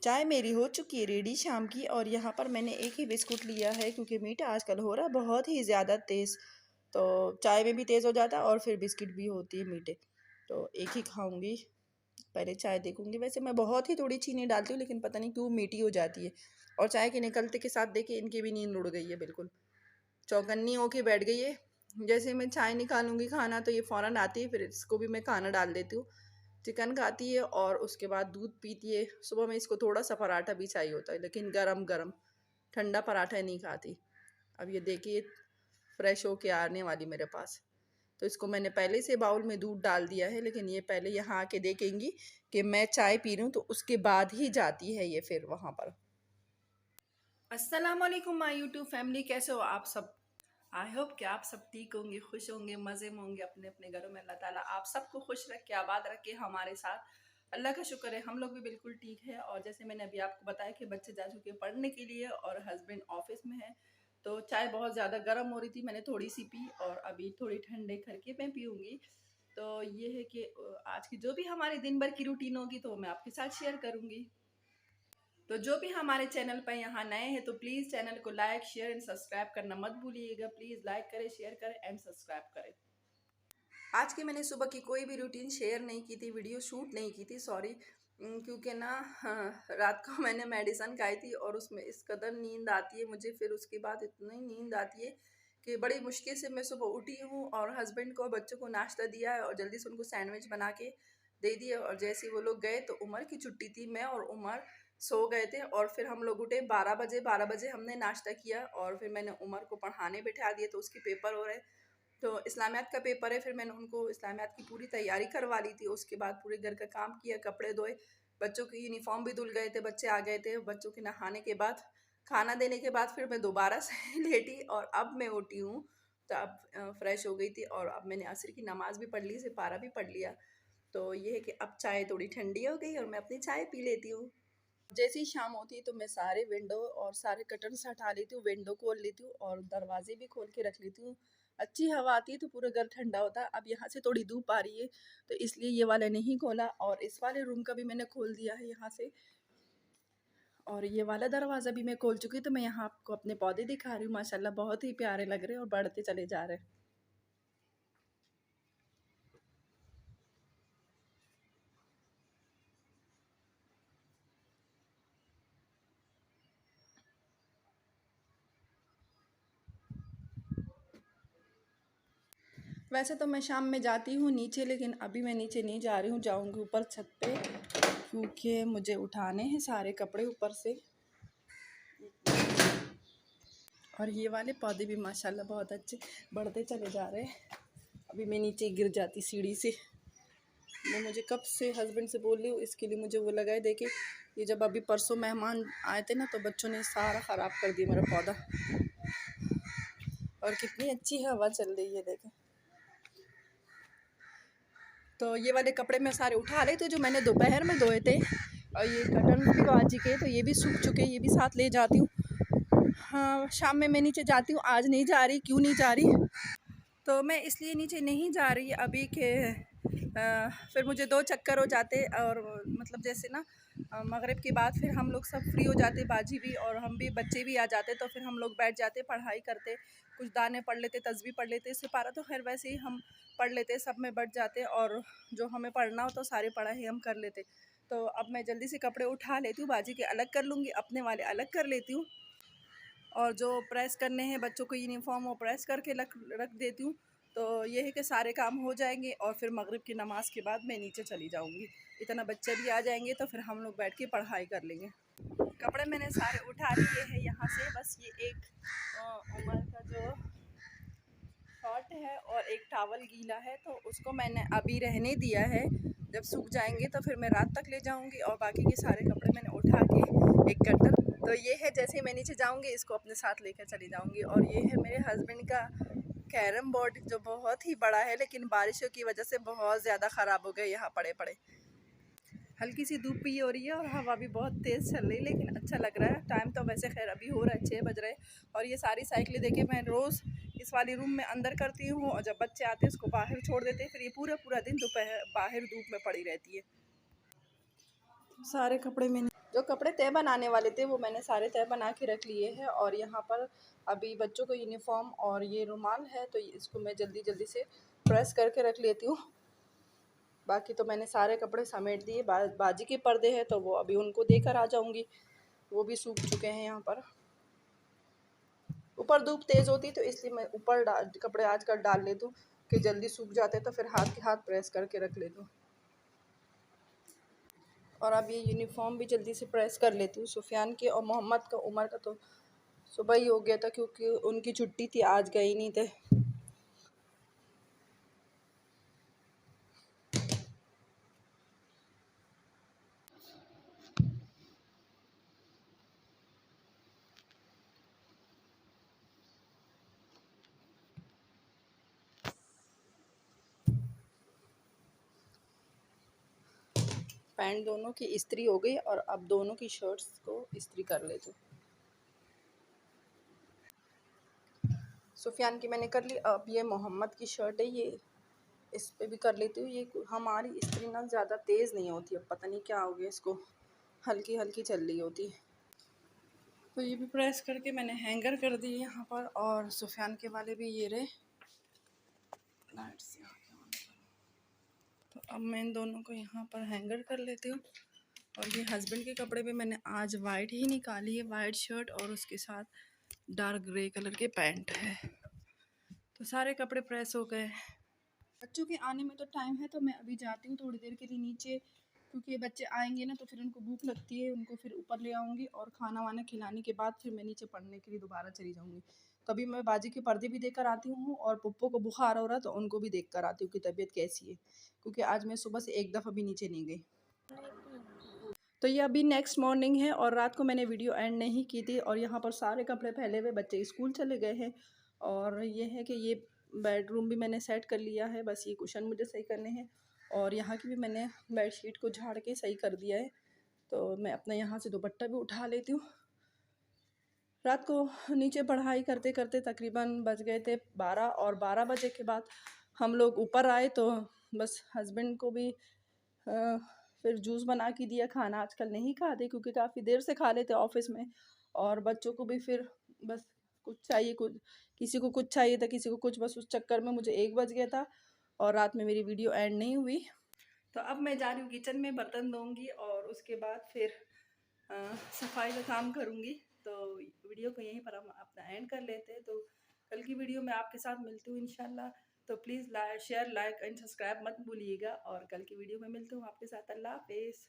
चाय मेरी हो चुकी है रेडी शाम की। और यहाँ पर मैंने एक ही बिस्कुट लिया है क्योंकि मीठा आजकल हो रहा है बहुत ही ज़्यादा तेज़। तो चाय में भी तेज़ हो जाता है और फिर बिस्किट भी होती है मीठे, तो एक ही खाऊंगी। पहले चाय देखूंगी। वैसे मैं बहुत ही थोड़ी चीनी डालती हूँ लेकिन पता नहीं क्यों मीठी हो जाती है। और चाय के निकलते के साथ देखिए इनकी भी नींद उड़ गई है, बिल्कुल चौकन्नी होके बैठ गई है। जैसे मैं चाय निकालूंगी खाना तो ये फ़ौरन आती है, फिर इसको भी मैं खाना डाल देती हूँ। चिकन खाती है और उसके बाद दूध पीती है। सुबह में इसको थोड़ा सा पराठा भी चाहिए होता है लेकिन गरम गरम, ठंडा पराठा नहीं खाती। अब ये देखिए फ्रेश होके आने वाली मेरे पास, तो इसको मैंने पहले से बाउल में दूध डाल दिया है, लेकिन ये पहले यहाँ आके देखेंगी कि मैं चाय पी रही हूँ, तो उसके बाद ही जाती है ये फिर वहाँ पर। अस्सलाम वालेकुम माय यूट्यूब फैमिली, कैसे हो आप सब। आई होप कि आप सब ठीक होंगे, खुश होंगे, मज़े में होंगे अपने अपने घरों में। अल्लाह ताला आप सबको खुश रखे, आबाद रखे। हमारे साथ अल्लाह का शुक्र है हम लोग भी बिल्कुल ठीक है। और जैसे मैंने अभी आपको बताया कि बच्चे जा चुके हैं पढ़ने के लिए और हस्बैंड ऑफिस में है, तो चाय बहुत ज़्यादा गर्म हो रही थी, मैंने थोड़ी सी पी और अभी थोड़ी ठंडे करके मैं पीऊँगी। तो ये है कि आज की जो भी हमारे दिन भर की रूटीन होगी तो मैं आपके साथ शेयर करूँगी। तो जो भी हमारे चैनल पर यहाँ नए हैं तो प्लीज़ चैनल को लाइक शेयर एंड सब्सक्राइब करना मत भूलिएगा। प्लीज़ लाइक करें, शेयर करें एंड सब्सक्राइब करें। आज की मैंने सुबह की कोई भी रूटीन शेयर नहीं की थी, वीडियो शूट नहीं की थी, सॉरी। क्योंकि ना हाँ, रात को मैंने मेडिसन खाई थी और उसमें इस कदर नींद आती है मुझे, फिर उसके बाद इतनी नींद आती है कि बड़ी मुश्किल से मैं सुबह उठी हूँ और हस्बैंड को बच्चों को नाश्ता दिया है और जल्दी से उनको सैंडविच बना के दे दिया। और जैसे ही वो लोग गए तो उमर की छुट्टी थी, मैं और उमर सो गए थे और फिर हम लोग उठे 12 बजे हमने नाश्ता किया और फिर मैंने उमर को पढ़ाने बिठा दिया, तो उसके पेपर हो रहे, तो इस्लामियात का पेपर है। फिर मैंने उनको इस्लामियात की पूरी तैयारी करवा ली थी। उसके बाद पूरे घर का काम किया, कपड़े धोए, बच्चों की यूनिफॉर्म भी धुल गए थे, बच्चे आ गए थे। बच्चों के नहाने के बाद, खाना देने के बाद फिर मैं दोबारा से लेटी और अब मैं उठी हूँ। तो अब फ्रेश हो गई थी और अब मैंने असर की नमाज़ भी पढ़ ली, सिपारा भी पढ़ लिया। तो ये है कि अब चाय थोड़ी ठंडी हो गई और मैं अपनी चाय पी लेती हूँ। जैसे ही शाम होती है तो मैं सारे विंडो और सारे कर्टन्स हटा लेती हूँ, विंडो खोल लेती हूँ और दरवाजे भी खोल के रख लेती हूँ। अच्छी हवा आती है तो पूरा घर ठंडा होता है। अब यहाँ से थोड़ी धूप आ रही है तो इसलिए ये वाला नहीं खोला और इस वाले रूम का भी मैंने खोल दिया है यहाँ से। और ये वाला दरवाज़ा भी मैं खोल चुकी हूँ। तो मैं यहाँ आपको अपने पौधे दिखा रही हूँ, माशाल्लाह बहुत ही प्यारे लग रहे हैं और बढ़ते चले जा रहे हैं। वैसे तो मैं शाम में जाती हूँ नीचे, लेकिन अभी मैं नीचे नहीं जा रही हूँ, जाऊँगी ऊपर छत पे क्योंकि मुझे उठाने हैं सारे कपड़े ऊपर से। और ये वाले पौधे भी माशाल्लाह बहुत अच्छे बढ़ते चले जा रहे हैं। अभी मैं नीचे गिर जाती सीढ़ी से। मैं मुझे कब से हस्बैंड से बोल रही हूँ इसके लिए, मुझे वो लगा है। देखे ये जब अभी परसों मेहमान आए थे ना तो बच्चों ने सारा ख़राब कर दिया मेरा पौधा। और कितनी अच्छी हवा चल रही है देखें। तो ये वाले कपड़े मैं सारे उठा रही थी जो मैंने दोपहर में धोए थे, और ये कर्टन भी बाजी के तो ये भी सूख चुके, ये भी साथ ले जाती हूँ। हाँ, शाम में मैं नीचे जाती हूँ, आज नहीं जा रही। क्यों नहीं जा रही? तो मैं इसलिए नीचे नहीं जा रही अभी के फिर मुझे 2 चक्कर हो जाते और मतलब जैसे ना मगरिब के बाद फिर हम लोग सब फ्री हो जाते, बाजी भी और हम भी, बच्चे भी आ जाते, तो फिर हम लोग बैठ जाते, पढ़ाई करते, कुछ दाने पढ़ लेते, तस्बीह पढ़ लेते। सिपारा तो खैर वैसे ही हम पढ़ लेते, सब में बैठ जाते और जो हमें पढ़ना हो तो सारे पढ़ाई हम कर लेते। तो अब मैं जल्दी से कपड़े उठा लेती हूँ, बाजी के अलग कर लूँगी, अपने वाले अलग कर लेती हूँ और जो प्रेस करने हैं बच्चों को यूनिफॉर्म वो प्रेस करके रख देती हूँ। तो ये है कि सारे काम हो जाएंगे और फिर मगरिब की नमाज़ के बाद मैं नीचे चली जाऊँगी। इतना बच्चे भी आ जाएंगे तो फिर हम लोग बैठ के पढ़ाई कर लेंगे। कपड़े मैंने सारे उठा लिए हैं यहाँ से, बस ये एक उमर का जो शॉर्ट है और एक टावल गीला है तो उसको मैंने अभी रहने दिया है। जब सूख जाएंगे तो फिर मैं रात तक ले जाऊंगी और बाकी के सारे कपड़े मैंने उठा के एक कटर, तो ये है जैसे मैं नीचे जाऊंगी इसको अपने साथ लेकर चली जाऊंगी। और ये है मेरे हस्बैंड का कैरम बोर्ड जो बहुत ही बड़ा है, लेकिन बारिशों की वजह से बहुत ज़्यादा ख़राब हो गए यहाँ पड़े पड़े। हल्की सी धूप भी हो रही है और हवा भी बहुत तेज़ चल रही है, लेकिन अच्छा लग रहा है। टाइम तो वैसे खैर अभी हो रहा है 6 बज रहे हैं। और ये सारी साइकिलें देखे मैं रोज़ इस वाली रूम में अंदर करती हूँ और जब बच्चे आते हैं उसको बाहर छोड़ देते हैं, फिर ये पूरा पूरा दिन दोपहर बाहर धूप में पड़ी रहती है। सारे कपड़े मैंने जो कपड़े तय बनाने वाले थे वो मैंने सारे तय बना के रख लिए हैं। और यहाँ पर अभी बच्चों को यूनिफॉर्म और ये रुमाल है तो इसको मैं जल्दी जल्दी से प्रेस करके रख लेती हूँ। बाकी तो मैंने सारे कपड़े समेट दिए। बाजी के पर्दे हैं तो वो अभी उनको देकर आ जाऊँगी, वो भी सूख चुके हैं। यहाँ पर ऊपर धूप तेज़ होती तो इसलिए मैं ऊपर कपड़े आजकल डाल लेती हूँ कि जल्दी सूख जाते तो फिर हाथ के हाथ प्रेस करके रख लेती हूँ। और अब ये यूनिफॉर्म भी जल्दी से प्रेस कर लेती हूँ। सुफियान के और मोहम्मद का, उमर का तो सुबह ही हो गया था क्योंकि उनकी छुट्टी थी, आज गए ही नहीं थे। पैंट दोनों की इस्त्री हो गई और अब दोनों की शर्ट्स को इस्त्री कर लेती हूँ। सुफियान की मैंने कर ली, अब ये मोहम्मद की शर्ट है, ये इस पे भी कर लेती हूँ। ये हमारी इस्त्री ना ज़्यादा तेज़ नहीं होती, अब पता नहीं क्या हो गया इसको, हल्की हल्की चल रही होती। तो ये भी प्रेस करके मैंने हैंगर कर दिए यहाँ पर। और सुफियान के वाले भी ये रहे, लाइट से तो अब मैं इन दोनों को यहाँ पर हैंगर कर लेती हूँ। और ये हस्बैंड के कपड़े भी मैंने आज वाइट ही निकाली है, वाइट शर्ट और उसके साथ डार्क ग्रे कलर के पैंट है। तो सारे कपड़े प्रेस हो गए। बच्चों के आने में तो टाइम है तो मैं अभी जाती हूँ थोड़ी देर के लिए नीचे, क्योंकि बच्चे आएंगे ना तो फिर उनको भूख लगती है, उनको फिर ऊपर ले आऊँगी और खाना वाना खिलाने के बाद फिर मैं नीचे पढ़ने के लिए दोबारा चली जाऊँगी। कभी मैं बाजी के पर्दे भी देकर आती हूँ और पुप्पो को बुखार हो रहा है तो उनको भी देख कर आती हूँ कि तबीयत कैसी है, क्योंकि आज मैं सुबह से एक दफ़ा भी नीचे नहीं गई। तो ये अभी नेक्स्ट मॉर्निंग है और रात को मैंने वीडियो एंड नहीं की थी। और यहाँ पर सारे कपड़े फैले हुए, बच्चे स्कूल चले गए हैं। और ये है कि ये बेडरूम भी मैंने सेट कर लिया है, बस ये कुशन मुझे सही करने हैं। और यहाँ की भी मैंने बेडशीट को झाड़ के सही कर दिया है। तो मैं अपना यहाँ से दुपट्टा भी उठा लेती हूँ। रात को नीचे पढ़ाई करते करते तकरीबन बज गए थे 12 और 12 बजे के बाद हम लोग ऊपर आए तो बस हस्बैंड को भी फिर जूस बना के दिया। खाना आजकल नहीं खाते क्योंकि काफ़ी देर से खा लेते ऑफिस में। और बच्चों को भी फिर बस कुछ चाहिए, कुछ किसी को कुछ चाहिए था, किसी को कुछ, बस उस चक्कर में मुझे 1 बज गया था और रात में मेरी वीडियो एंड नहीं हुई। तो अब मैं जा रही हूँ किचन में, बर्तन धोऊँगी और उसके बाद फिर सफाई का काम करूँगी। तो वीडियो को यहीं पर हम अपना एंड कर लेते हैं। तो कल की वीडियो में आपके साथ मिलती हूँ इंशाल्लाह। तो please share, like and subscribe मत भूलिएगा। और कल की वीडियो में मिलती हूँ आपके साथ। अल्लाह हाफ़िज़।